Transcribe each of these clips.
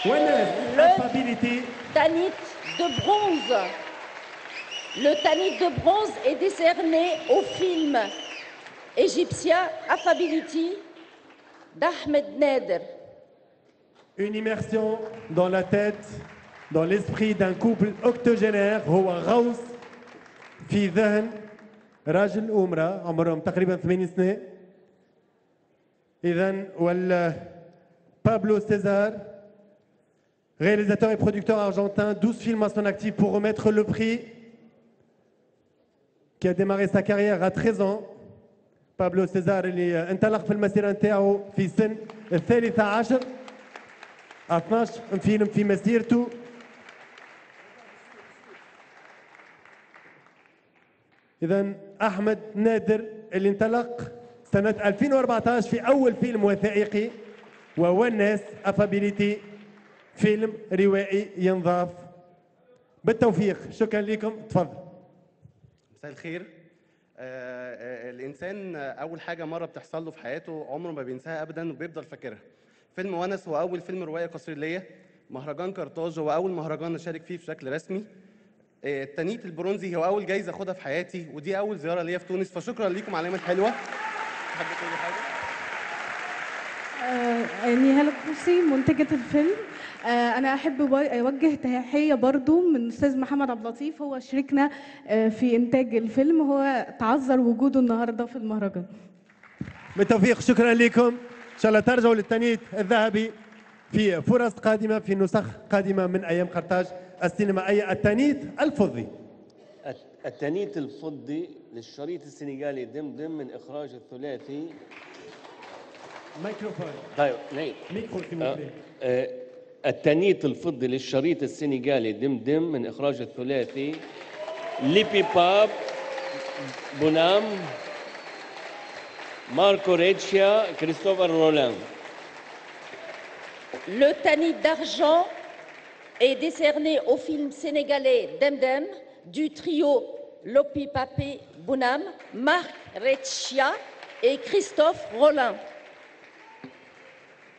Le affabilité. Tanit de bronze. Le Tanit de bronze est décerné au film égyptien Affability d'Ahmed Nader. Une immersion dans la tête, dans l'esprit d'un couple octogénaire هو غوص في ذهن راجل وامرأة عمرهم تقريبا 8 سنين. إذن Pablo César, réalisateur et producteur argentin, 12 films à son actif pour remettre le prix, qui a démarré sa carrière à 13 ans. Pablo César اللي انطلق في المسيرة نتاعو في سن الثالثة عشر، 12 فيلم في مسيرته. إذن أحمد نادر اللي انطلق سنة 2014 في أول فيلم وثائقي وونس أفابيليتي، فيلم روائي ينضاف. بالتوفيق، شكرا لكم، تفضل. مساء الخير. الإنسان أول حاجة مرة بتحصل له في حياته عمره ما بينساها أبداً وبيفضل فاكرها. فيلم ونس هو أول فيلم روائي قصير ليا. مهرجان كارتاج هو أول مهرجان أشارك فيه بشكل رسمي. التانيت البرونزي هو أول جايزة أخدها في حياتي، ودي أول زيارة ليا في تونس، فشكرا ليكم على الكلمات الحلوة. حابة تقولي حاجة؟ نهال القوسي منتجة الفيلم. أنا أحب أوجه تحية برضو من الأستاذ محمد عبد اللطيف، هو شريكنا في إنتاج الفيلم، هو تعذر وجوده النهاردة في المهرجان. بالتوفيق، شكرا لكم. إن شاء الله ترجعوا للتانيت الذهبي في فرص قادمة، في نسخ قادمة من أيام قرطاج السينما، أي التانيت الفضي. التانيت الفضي للشريط السنغالي دمدم من إخراج الثلاثي. ميكروفون. طيب نعم. ميكرو التانيت الفضي للشريط السنغالي دمدم من إخراج الثلاثي ليبي باب بونام ماركو ريتشيا كريستوفر رولان. Le Tanit d'argent est décerné au film sénégalais Demdem du trio Lopi Papé Bounam, Marc Rechia et Christophe Rollin.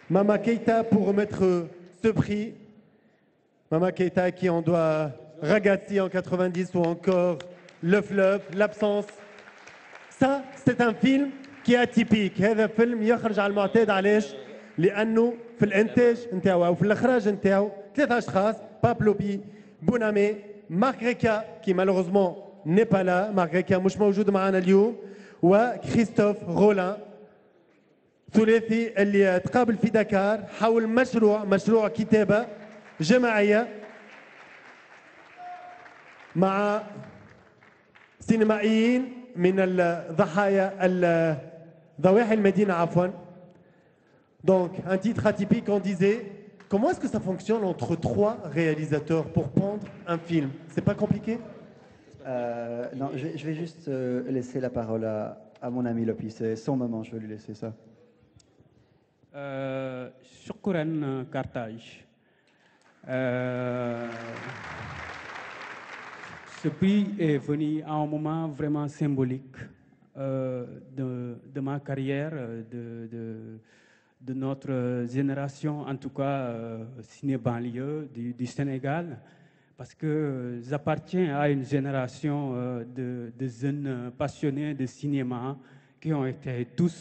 Mama Keita pour remettre ce prix. Mama Keita qui en doit Ragazzi en 90 ou encore Le Fleuve, L'Absence. Ça, c'est un film qui est atypique. هذا فيلم يخرج على المعتاد. علاش؟ لأنه في الإنتاج نتاعو أو في الإخراج نتاعو 3 أشخاص، بابلو بي بونامي، مارك ريكا qui malheureusement n'est pas là، مارك ريكا مش موجود معنا اليوم، وكريستوف رولان، ثلاثي اللي تقابل في دكار حول مشروع كتابة جماعية مع سينمائيين من ضواحي المدينة عفوا. Donc un titre atypique, on disait. Comment est-ce que ça fonctionne entre 3 réalisateurs pour pondre un film? C'est pas compliqué? Non, je vais juste laisser la parole à mon ami Lopi. C'est son moment, je vais lui laisser ça. شكرا كارتاج. Ce prix est venu à un moment vraiment symbolique de ma carrière, de notre génération, en tout cas ciné-banlieue du Sénégal, parce que j'appartiens à une génération de jeunes passionnés de cinéma qui ont été tous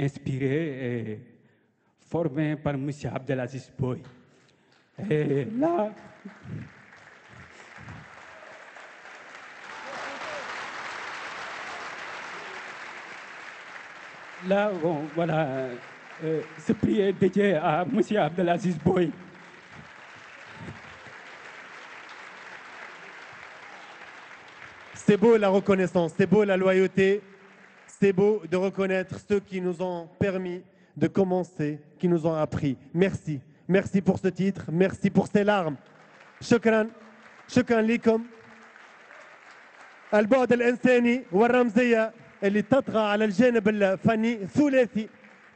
inspirés et formés par M. Abdelaziz Boy. Et là, bon, voilà, ce prix est dédié à M. Abdelaziz Boy. C'est beau la reconnaissance, c'est beau la loyauté, c'est beau de reconnaître ceux qui nous ont permis de commencer, qui nous ont appris. Merci. Merci pour ce titre, merci pour ces larmes. شكرا لكم. البعد الإنساني والرمزية اللي تطغى على الجانب الفني ثلاثي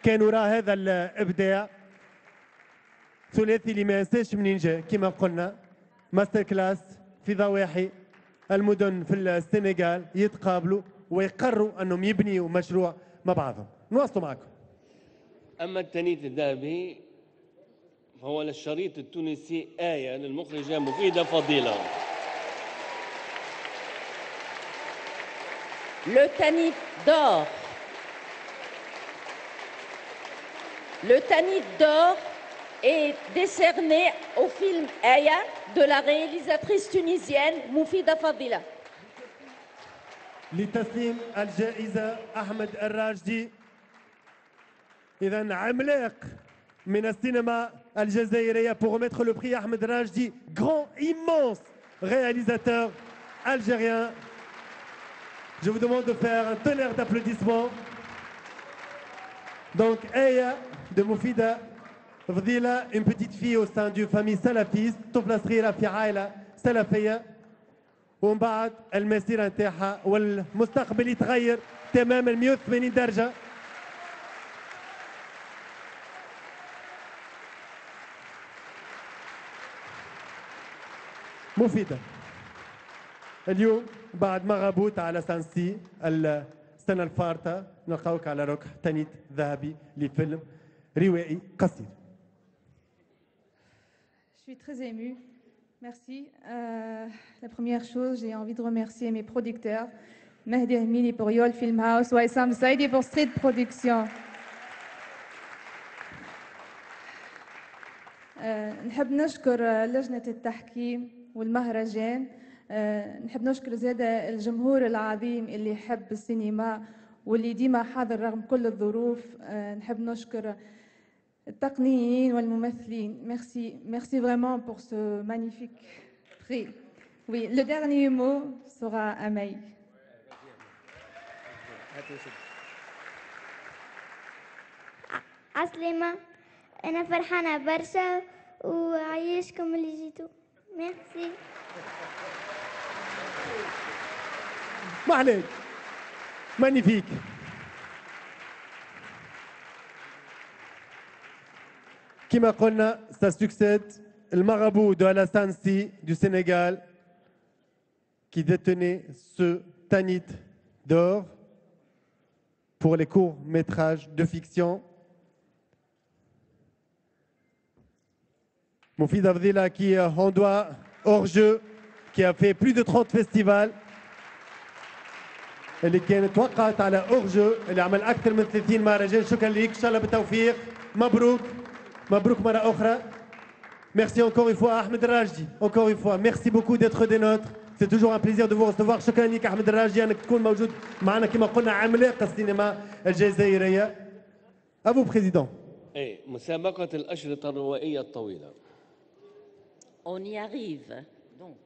كان وراء هذا الإبداع. ثلاثي اللي ما ينساش منين جاء كما قلنا. ماستر كلاس في ضواحي المدن في السنغال يتقابلوا ويقرروا أنهم يبنيوا مشروع مع بعضهم. نواصلوا معكم. أما التانيت الذهبي فهو للشريط التونسي آية للمخرجة مفيدة فضيلة. Le Tanit d'or. Le Tanit d'or est décerné au film Aya de la réalisatrice tunisienne Moufida Fadila. لتسليم الجائزة أحمد الراجدي. إذا عملاق من السينما الجزائرية pour remettre le prix Ahmed Rajdi, grand, immense réalisateur algérien. Je vous demande de faire un tonnerre d'applaudissements. Donc, Aya de Moufida Fadila, une petite fille au sein d'une famille salafiste, طفلة صغيرة في عائلة سلفية. ومن بعد المسيرة نتاعها والمستقبل يتغير تماما 180 درجة. مفيدة. اليوم بعد ما غابوت على سانسي السنة الفارطة نلقاوك على ركح تانيت ذهبي لفيلم روائي قصير. Je suis très émue. Merci. La première chose, j'ai envie de remercier mes producteurs, Mehdi Hamili pour Yol Film House, Waissam Saidi pour Street Production. نحب نشكر لجنة التحكيم والمهرجان. نحب نشكر زادة الجمهور العظيم اللي يحب السينما واللي ديما حاضر رغم كل الظروف. نحب نشكر التقنيين والممثلين. Merci vraiment pour ce magnifique prix. Oui, le dernier mot sera à May. عسلامة، أنا فرحانة برشا وعيشكم اللي جيتوا. ميرسي. ما عليك. Magnifique. Kima قلنا, ça succède le marabout de Alassane Sy du Sénégal qui détenait ce Tanit d'or pour les courts-métrages de fiction. Moufida Fadila qui en doit hors jeu, qui a fait plus de 30 festivals. اللي كانت توقعت على hors jeu, اللي عمل أكثر من 30 مهرجان. شكرا لك، إن شاء الله بالتوفيق. مبروك. مبروك مرة أخرى. Merci encore une fois Ahmed Rajdi. Encore une fois, merci beaucoup d'être des nôtres. C'est toujours un plaisir de vous recevoir. شكرا لك أحمد الراجدي أنك تكون موجود معنا كما قلنا عملاق السينما الجزائرية. À vous, Président. إيه، مسابقة الأشرطة الروائية الطويلة. On y arrive. Donc,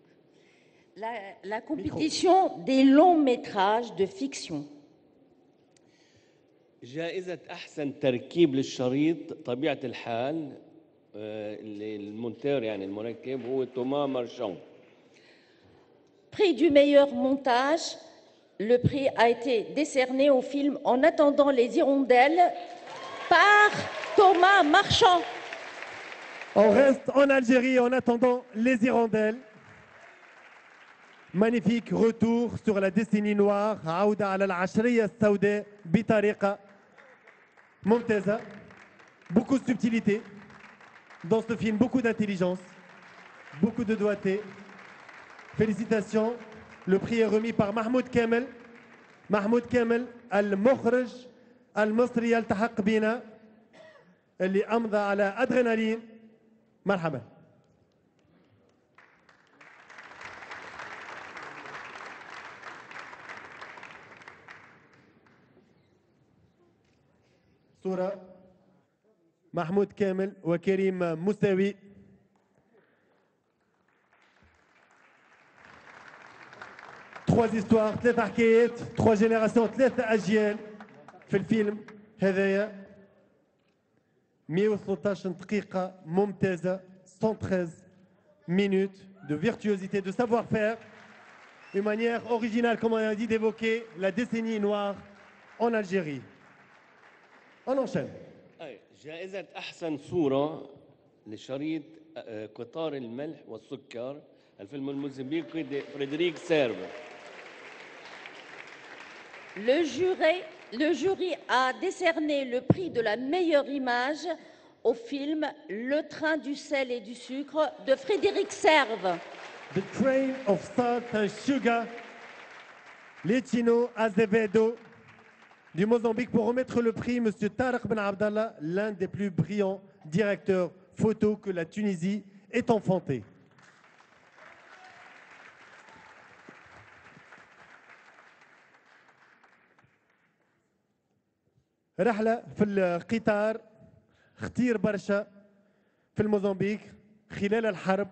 la compétition des longs métrages de fiction. جائزة أحسن تركيب للشريط طبيعة الحال المونتير يعني المركب هو توما مارشان. Prix du meilleur montage, le prix a été décerné au film En attendant les hirondelles par Thomas Marchand. On reste en Algérie en attendant les hirondelles. Magnifique retour sur la décennie noire. عودة على العشرية السوداء بطريقة ممتازة. Beaucoup de subtilité dans ce film, beaucoup d'intelligence, beaucoup de doigté. Félicitations. Le prix est remis par Mahmoud Kamel. Mahmoud Kamel, المخرج المصري يلتحق بنا اللي أمضى على أدرينالين. مرحبا. صورة محمود كامل وكريم مساوي. trois histoires, ثلاث حكايات, trois générations, ثلاث أجيال في الفيلم هذايا. 113 دقيقة ممتازة, 113 minutes de virtuosité, de savoir-faire. Une manière originale, comme on a dit, d'évoquer la décennie noire en Algérie. On enchaîne. جائزة أحسن صورة لشريط قطار الملح والسكر الفيلم الموزمبيقي فريدريك سيرفر. Le jury a décerné le prix de la meilleure image au film Le train du sel et du sucre de Frédéric Serve. The Train of Salt and Sugar, Letino Azevedo du Mozambique. Pour remettre le prix, M. Tarek Ben Abdallah, l'un des plus brillants directeurs photo que la Tunisie ait enfanté. رحلة في القطار اختير برشا في الموزمبيق خلال الحرب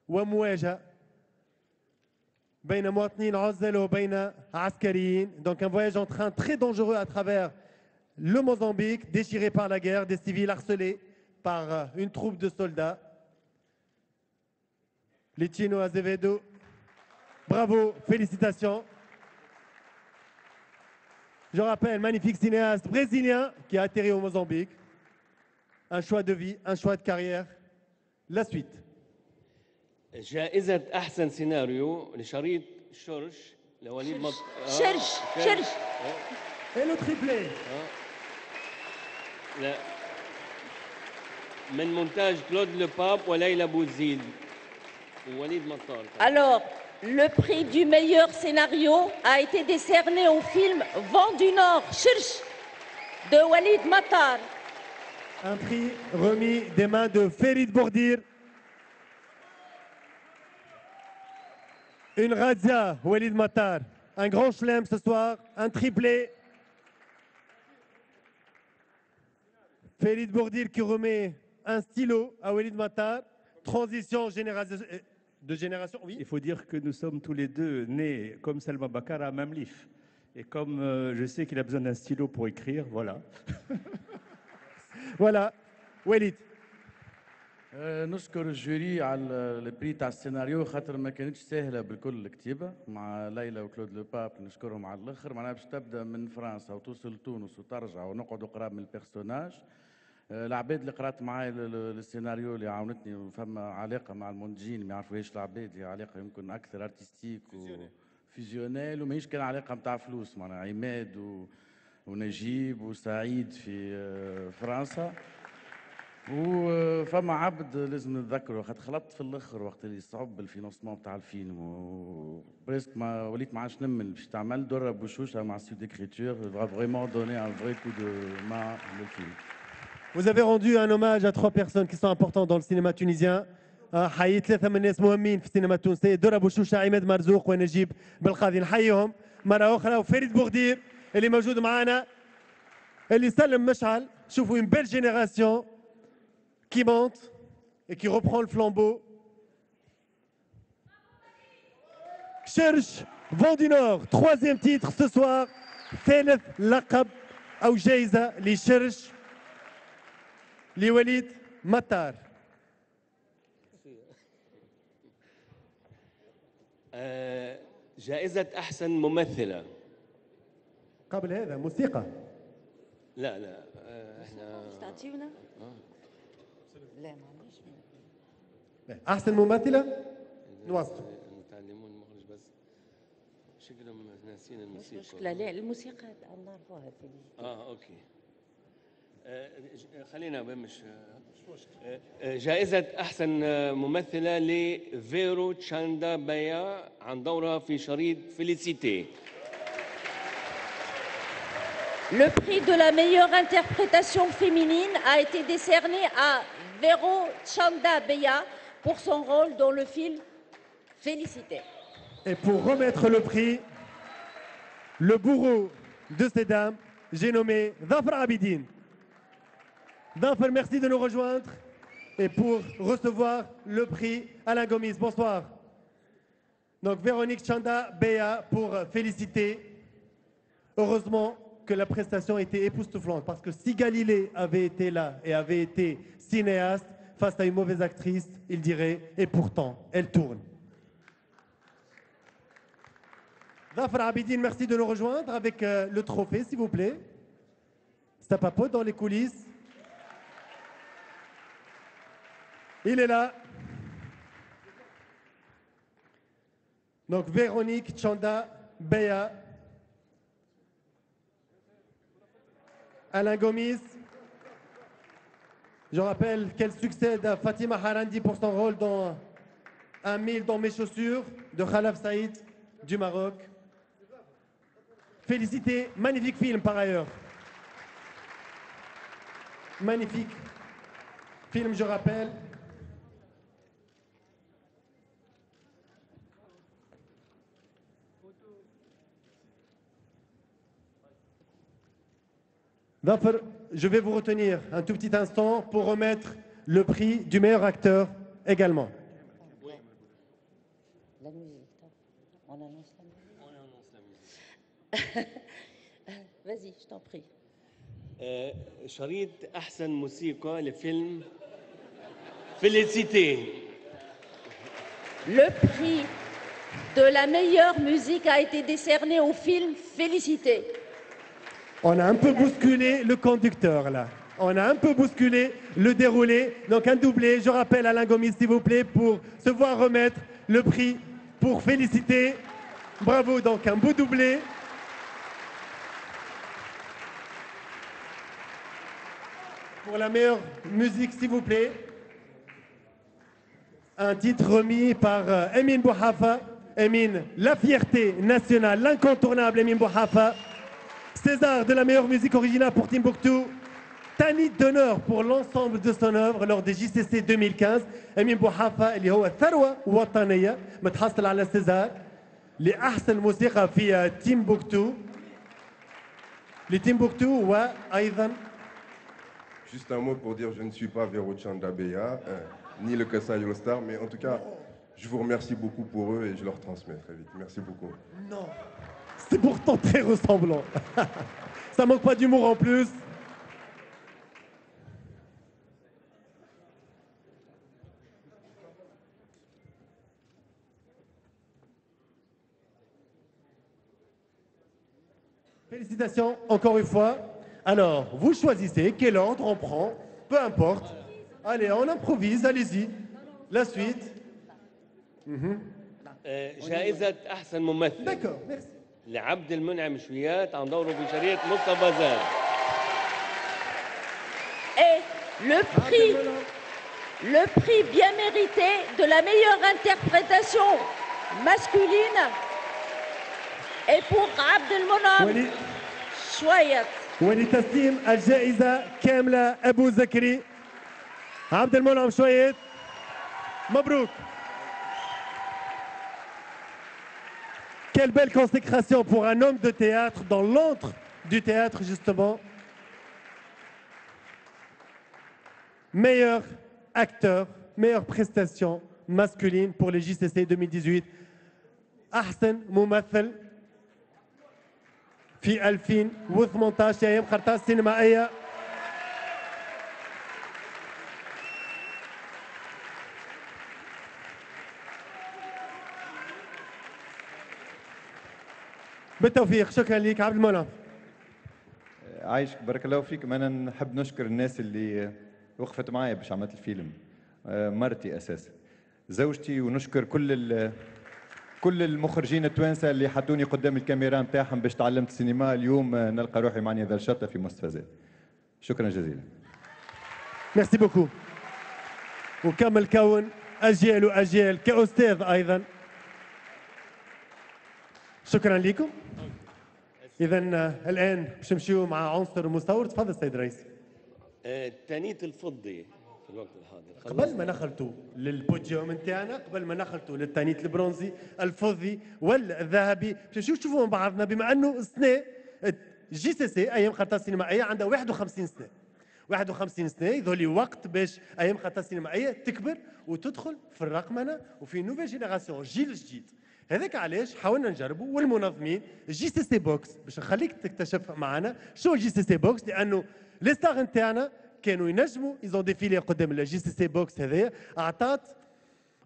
ومواجهة بين مواطنين عزل وبين عسكريين. Donc un voyage en train très dangereux à travers le Mozambique, déchiré par la guerre, des civils harcelés par une troupe de soldats. Letino Azevedo, bravo, félicitations. Je rappelle, magnifique cinéaste brésilien qui a atterri au Mozambique. Un choix de vie, un choix de carrière. La suite. جائزة أحسن سيناريو لشريط شرش لوليد شرش شرش. Et le triplé. لا من مونتاج كلود لوباب وليلى بوزيد ووليد مطار. Alors, le prix du meilleur scénario a été décerné au film Vent du Nord, Shirsh, de Walid Matar. Un prix remis des mains de Ferid Bourdir. Une razzia, Walid Matar. Un grand chelem ce soir, un triplé. Ferid Bourdir qui remet un stylo à Walid Matar. Transition de génération, oui. Il faut dire que nous sommes tous les deux nés comme Salma Bakar à Mamlif. Et comme je sais qu'il a besoin d'un stylo pour écrire, voilà. Voilà, Walid. نشكر الجوري على البري تاع السيناريو خاطر ما كانتش سهله بالكل الكتيبه مع ليلى وكلود لو باب نشكرهم على الاخر معناها باش تبدا من فرنسا وتوصل لتونس وترجع ونقعدوا قراب من البيرسوناج. العباد اللي قرات معايا السيناريو اللي عاونتني وفما علاقه مع المنتجين ما يعرفوهاش العباد، هي علاقه يمكن اكثر ارتستيك وفيزيونيل وماهيش كان علاقه نتاع فلوس، معناها عماد ونجيب وسعيد في فرنسا. وفما عبد لازم نتذكره خاطر خلطت في الاخر وقت اللي صعب الفينانسمون تاع الفيلم وبريسك ما وليت ما عادش نمل باش تعمل دره بوشوشه مع ستود d'écriture va vraiment donner un vrai coup de main au film. Vous avez rendu un hommage à 3 personnes qui sont importantes dans le cinéma tunisien. حييت 3 من الناس مهمين في السينما التونسية، درة بوشوشة، عماد مرزوق ونجيب بالقاضي. نحييهم مرة أخرى. وفريد بوغدير اللي موجود معنا اللي سلم مشعل. شوفوا une belle génération qui monte et qui reprend le flambeau. Cherche Vent du Nord, 3e titre ce soir. ثالث لقب أو جائزة لشرش لوليد مطار. جائزة أحسن ممثلة. قبل هذا موسيقى. لا احنا تعطيونا؟ لا معليش. أحسن ممثلة نواصل. نتعلمون المخرج بس شكلهم ناسين الموسيقى. مشكلة لا الموسيقى نعرفوها في اوكي. خلينا مش جائزة أحسن ممثلة لفيرو تشاندا بايا عن دورها في شريط فيليسيتي. Le prix de la meilleure interprétation féminine a été décerné à Vero Chanda Beya pour son rôle dans le film Félicité. Et pour remettre le prix, le bourreau de ces dames, j'ai nommé Dhafar Abidine. Dhafar, merci de nous rejoindre. Et pour recevoir le prix, Alain Gomis, bonsoir. Donc Véronique Chanda Beya pour Félicité. Heureusement que la prestation était époustouflante, parce que si Galilée avait été là et avait été cinéaste, face à une mauvaise actrice, il dirait « et pourtant, elle tourne ». Dhafar Abidine, merci de nous rejoindre avec le trophée, s'il vous plaît. Ça papote dans les coulisses. Il est là. Donc Véronique Chanda Beya, Alain Gomis, Je rappelle qu'elle succède à Fatima Harandi pour son rôle dans Un mille dans mes chaussures de Khalaf Saïd du Maroc. Félicité, magnifique film par ailleurs. Magnifique film, je rappelle. Dhafer, je vais vous retenir un tout petit instant pour remettre le prix du meilleur acteur également. La musique, on annonce la musique. On annonce la musique. Vas-y, je t'en prie. شريط أحسن موسيقى لفيلم Félicité. Le prix de la meilleure musique a été décerné au film Félicité. On a un peu bousculé le conducteur là. On a un peu bousculé le déroulé. Donc un doublé, je rappelle Alain Gomis s'il vous plaît pour se voir remettre le prix pour Félicité. Bravo, donc un beau doublé. Pour la meilleure musique s'il vous plaît. Un titre remis par Emin Bouhafa. Emin, la fierté nationale, l'incontournable Emin Bouhafa. César de la meilleure musique originale pour Timbuktu. Tanit d'honneur pour l'ensemble de son œuvre lors des JCC 2015. أمين بوحافة اللي هو ثروة وطنية متحصل على سيزار لأحسن موسيقى في تيمبوكتو لتيمبوكتو وأيضا. Juste un mot pour dire je ne suis pas Vero Chandabeya, ni le Kassai Star, mais en tout cas, je vous remercie beaucoup pour eux et je leur transmets très vite. Merci beaucoup. Non, c'est pourtant très ressemblant. Ça manque pas d'humour en plus. Félicitations encore une fois. Alors, vous choisissez quel ordre on prend, peu importe. Allez, on improvise, allez-y. La suite. جائزة أحسن ممثل. D'accord, merci. لعبد المنعم شويات عن دوره في شريط مصطفى زاد. Et le prix bien mérité de la meilleure interprétation masculine est pour Abd el-Monem Chouayat. ولتسليم الجائزة كاملة أبو زكري عبد المنعم شويت. مبروك. Quelle belle consécration pour un homme de théâtre dans l'antre du théâtre justement. Meilleur acteur, meilleure prestation masculine pour les JCC 2018. أحسن ممثل في 2018 أيام قرطاس سينمائية. بالتوفيق. شكرا لك عبد المنعم. عايشك بارك الله فيك. انا نحب نشكر الناس اللي وقفت معايا باش عملت الفيلم. مرتي اساسا، زوجتي، ونشكر كل المخرجين التوانسه اللي حطوني قدام الكاميرا نتاعهم باش تعلمت السينما. اليوم نلقى روحي معني ذا الشطه في مصطفى زاد. شكرا جزيلا. ميرسي بوكو. وكمل كون اجيال واجيال كاستاذ ايضا. شكرا لكم. اذا الان باش نمشيو مع عنصر مصور. تفضل سيد رئيس. التانيت الفضي في الوقت الحاضر. قبل ما نخلطوا للبوديوم نتاعنا، قبل ما نخلطوا للتانيت البرونزي الفضي والذهبي، باش نشوفوا من بعضنا بما انه السنه جي سي سي ايام قرطاس سينمائيه عندها 51 سنه. 51 سنه يظهر وقت باش ايام قرطاس سينمائيه تكبر وتدخل في الرقمنه وفي نوفيل جينيراسيون، جيل جديد. هذاك علاش حاولنا نجربوا والمنظمين جي سي سي بوكس باش نخليك تكتشف معنا شو جي سي سي بوكس، لانه لي ستار نتاعنا كانوا ينجموا ايزون ديفيلي قدام الجي سي سي بوكس. هذايا اعطات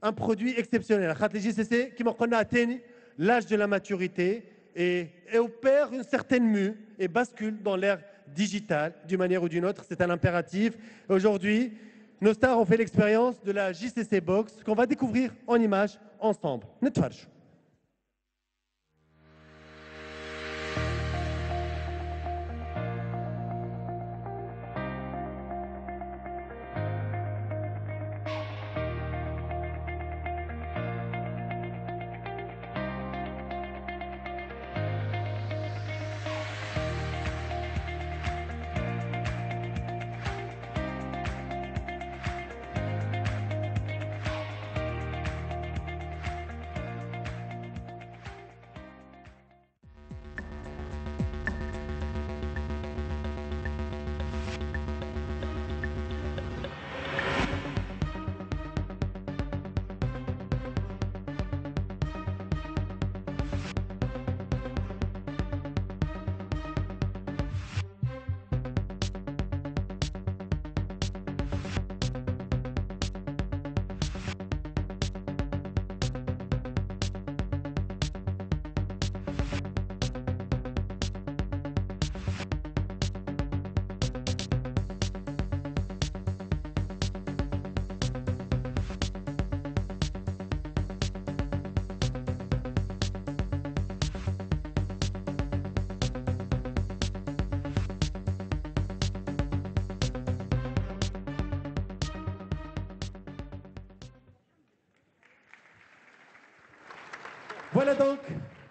ان برودوي اكسبسيونيل خاطر الجي سي سي كيما قلنا تاني لاج دو لا ماتوريتي et opère une certaine mue et bascule dans l'ère digitale d'une manière ou d'une autre. C'est un impératif. Aujourd'hui, nos stars ont fait l'expérience de la JCC Box qu'on va découvrir en images ensemble. نتفرجوا. Voilà donc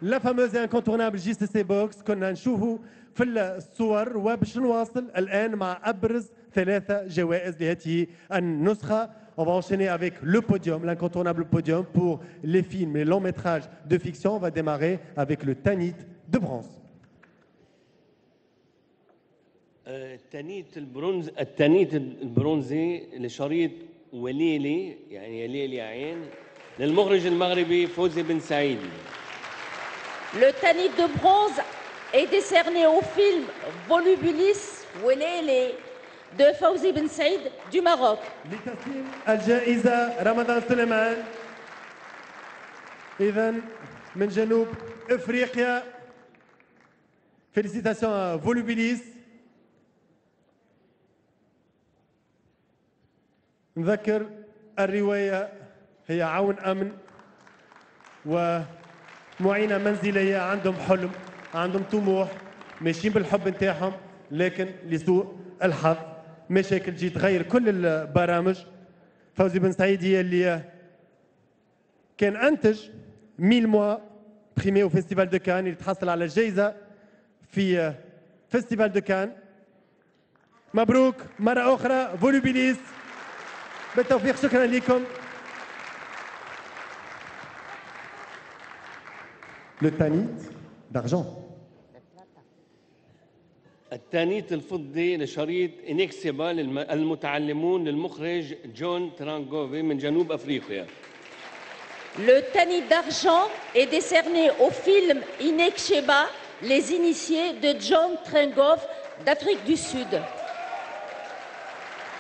la fameuse et incontournable JCC Box. كنا نشوفوا في الصور وباش نواصل الآن مع أبرز 3 جوائز لهذه النسخة. On va enchaîner avec le podium, l'incontournable podium pour les films et longs métrages de fiction. On va démarrer avec le Tanit de bronze. التانيت البرونزي لشريط وليلي، يعني يا ليل يا عين، للمخرج المغربي فوزي بن سعيد. Le Tanit de bronze est décerné au film Volubilis Welele de Fawzi Ben Saïd du Maroc. لتسليم الجائزة رمضان سليمان إذا من جنوب إفريقيا. Félicitations à Volubilis. نذكر الرواية هي عون أمن ومعينة منزلية، عندهم حلم، عندهم طموح، ماشيين بالحب نتاعهم، لكن لسوء الحظ مشاكل تجي تغير كل البرامج. فوزي بن سعيد هي اللي كان أنتج 1000 mois بريمي au فيستيفال دو كان، اللي تحصل على الجائزة في فيستيفال دو كان. مبروك مرة أخرى فولوبيليس، بالتوفيق، شكرا لكم. Le Tanit d'argent. التانيت الفضي لشريط إنكسبا المتعلمون للمخرج جون ترانغوفي من جنوب أفريقيا. Le Tanit d'argent est décerné au film Ineksheba, les initiés de John Trengove d'Afrique du Sud.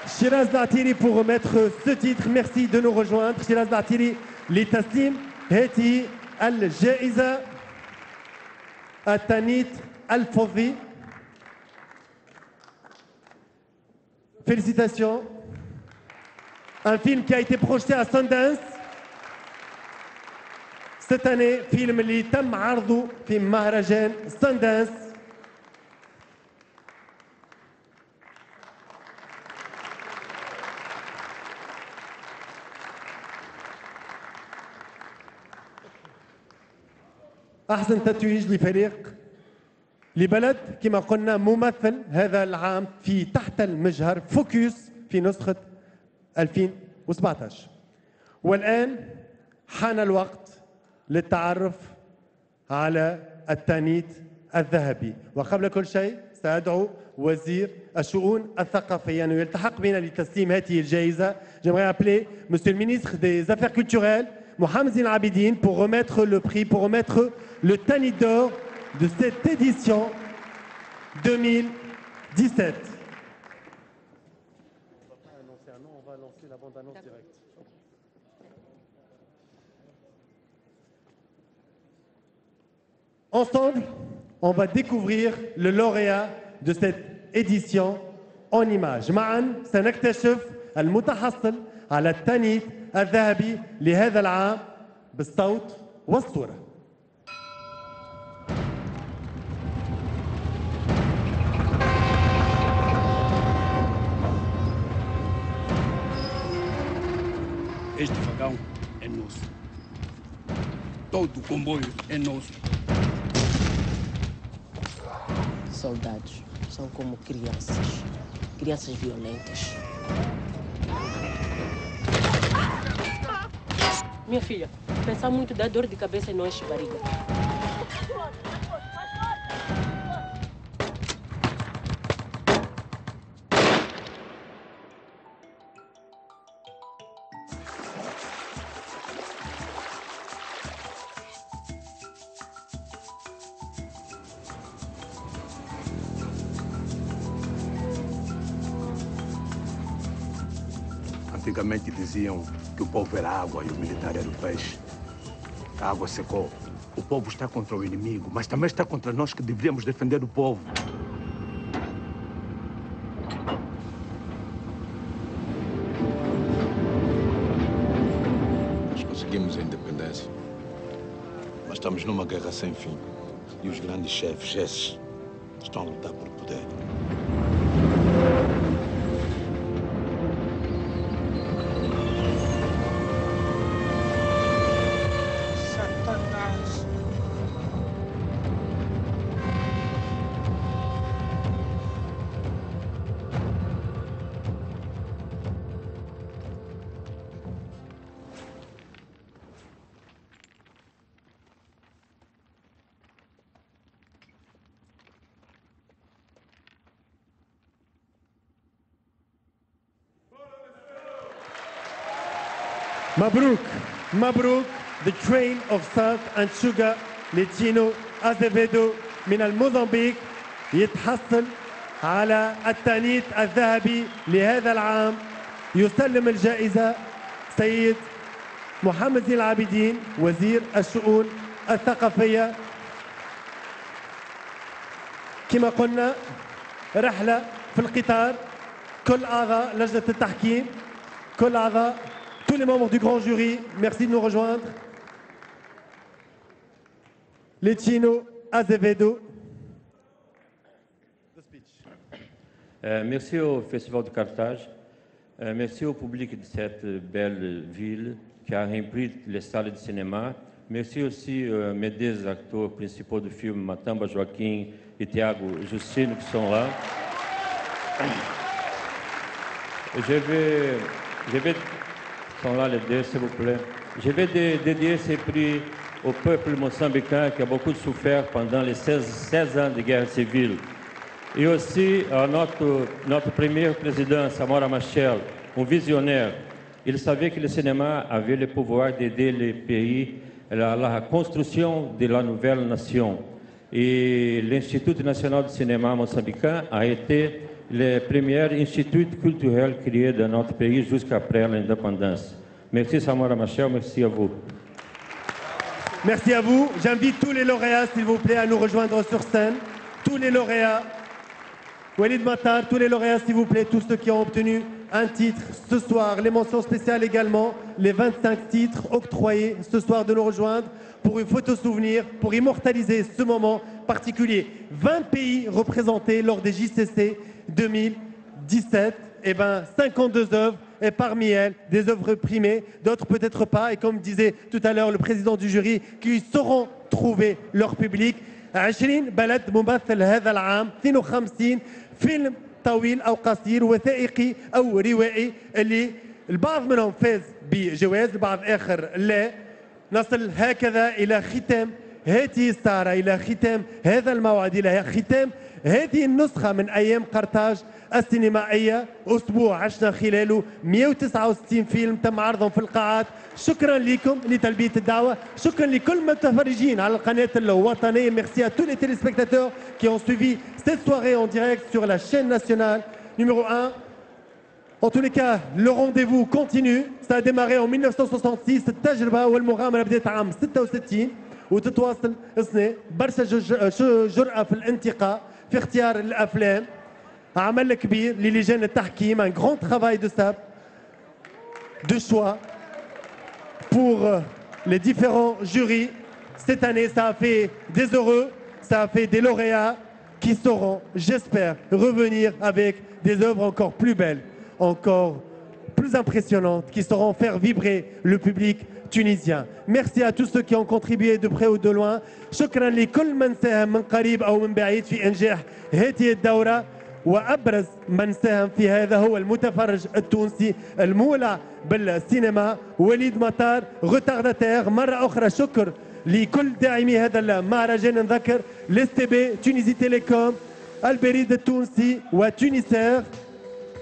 Shiraz Naatiri pour remettre ce titre. Merci de nous rejoindre. Shiraz Naatiri لتسليم هذه الجائزة التانيت الفضي. Félicitations. Un film qui a été projeté à Sundance cette année, film اللي تم عرضه في مهرجان Sundance. أحسن تتويج لفريق لبلد كما قلنا ممثل هذا العام في تحت المجهر فوكيوس في نسخة 2017. والآن حان الوقت للتعرف على التانيت الذهبي. وقبل كل شيء سأدعو وزير الشؤون الثقافية أنه يلتحق بنا لتسليم هذه الجائزة. J'aimerais appeler Monsieur le ministre des Affaires culturelles, Mohamed Zine Abidine, pour remettre le prix, pour remettre le Tanit d'or de cette édition 2017. On va lancer la bande-annonce directe. Ensemble, on va découvrir le lauréat de cette édition en images. معا سنكتشف المتحصل على التانيت الذهبي لهذا العام بالصوت والصورة. Este vagão é nosso. Todo o comboio é nosso. Soldados são como crianças, crianças violentas. Minha filha, pensar muito dá dor de cabeça e não enche barriga. Antigamente diziam que o povo era água e o militar era o peixe. A água secou. O povo está contra o inimigo, mas também está contra nós que deveríamos defender o povo. Nós conseguimos a independência, mas estamos numa guerra sem fim. E os grandes chefes, esses, estão a lutar por poder. Satanás. مبروك مبروك The Train of Salt and Sugar لتشينو أزيفيدو من الموزمبيق يتحصل على التانيت الذهبي لهذا العام. يسلم الجائزة سيد محمد زين العابدين وزير الشؤون الثقافية. كما قلنا رحلة في القطار، كل أعضاء لجنة التحكيم، كل أعضاء tous les membres du grand jury, merci de nous rejoindre. Letino Azevedo. Merci au Festival de Carthage. Merci au public de cette belle ville qui a rempli les salles de cinéma. Merci aussi mes deux acteurs principaux du film, Matamba Joaquim et Thiago Justino, qui sont là. Sont là les deux, s'il vous plaît. Je vais dédier ces prix au peuple moçambicain qui a beaucoup souffert pendant les 16 ans de guerre civile. Et aussi à notre premier président, Samora Machel, un visionnaire. Il savait que le cinéma avait le pouvoir d'aider les pays à la construction de la nouvelle nation. Et l'Institut national du cinéma moçambicain a été le premier institut culturel créé dans notre pays jusqu'après l'indépendance. Merci Samora Machel, merci à vous. Merci à vous. J'invite tous les lauréats, s'il vous plaît, à nous rejoindre sur scène. Tous les lauréats. Walid Matar, tous les lauréats, s'il vous plaît, tous ceux qui ont obtenu un titre ce soir. Les mentions spéciales également, les 25 titres octroyés ce soir de nous rejoindre pour une photo souvenir, pour immortaliser ce moment particulier. 20 pays représentés lors des JCC 2017, et 52 œuvres, et parmi elles, des œuvres primées, d'autres peut-être pas, et comme disait tout à l'heure le président du jury, qui sauront trouver leur public. 20 بلد ممثل هذا العام، 52 فيلم طويل أو قصير، وثائقي أو روائي، اللي البعض منهم فاز بجوائز، البعض آخر لا. نصل هكذا إلى ختام هذه السهرة، إلى ختام هذا الموعد، إلى ختام هذه النسخة من أيام قرطاج السينمائية. أسبوع عشنا خلاله 169 فيلم تم عرضهم في القاعات. شكرا لكم لتلبية الدعوة، شكرا لكل المتفرجين على القناة الوطنية. Merci à tous les téléspectateurs qui ont suivi cette soirée en direct sur la chaîne nationale numéro 1. En tous les cas, le rendez-vous continue. Ça a démarré en 1966. التجربة والمغامرة بدأت عام 66 وتتواصل السنة. برشا جرأة في الانتقاء في اختيار الأفلام. عمل كبير للجان التحكيم, un grand travail de choix pour les différents jurys. Cette année, ça a fait des heureux, ça a fait des lauréats qui sauront, j'espère, revenir avec des œuvres encore plus belles, encore plus impressionnantes, qui sauront faire vibrer le public tunisien. Merci à tous ceux qui ont contribué de près ou de loin. شكرا لكل من ساهم من قريب أو من بعيد في إنجاح هذه الدورة. وأبرز من ساهم في هذا هو المتفرج التونسي المولع بالسينما وليد مطار غوتارداتير. مرة أخرى شكر لكل داعمي هذا المهرجان. نذكر l'STB, Tunisie Télécom, البريد التونسي وتونيسير.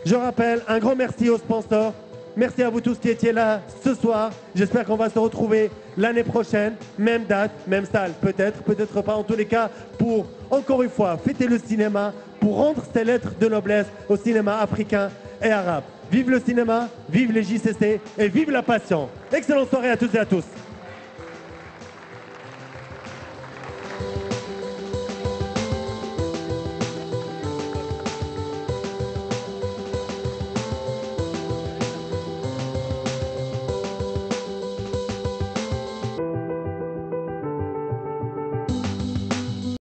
Je rappelle un grand merci aux sponsors. Merci à vous tous qui étiez là ce soir. J'espère qu'on va se retrouver l'année prochaine. Même date, même salle, peut-être, peut-être pas. En tous les cas, pour encore une fois fêter le cinéma, pour rendre ces lettres de noblesse au cinéma africain et arabe. Vive le cinéma, vive les JCC et vive la passion. Excellente soirée à toutes et à tous.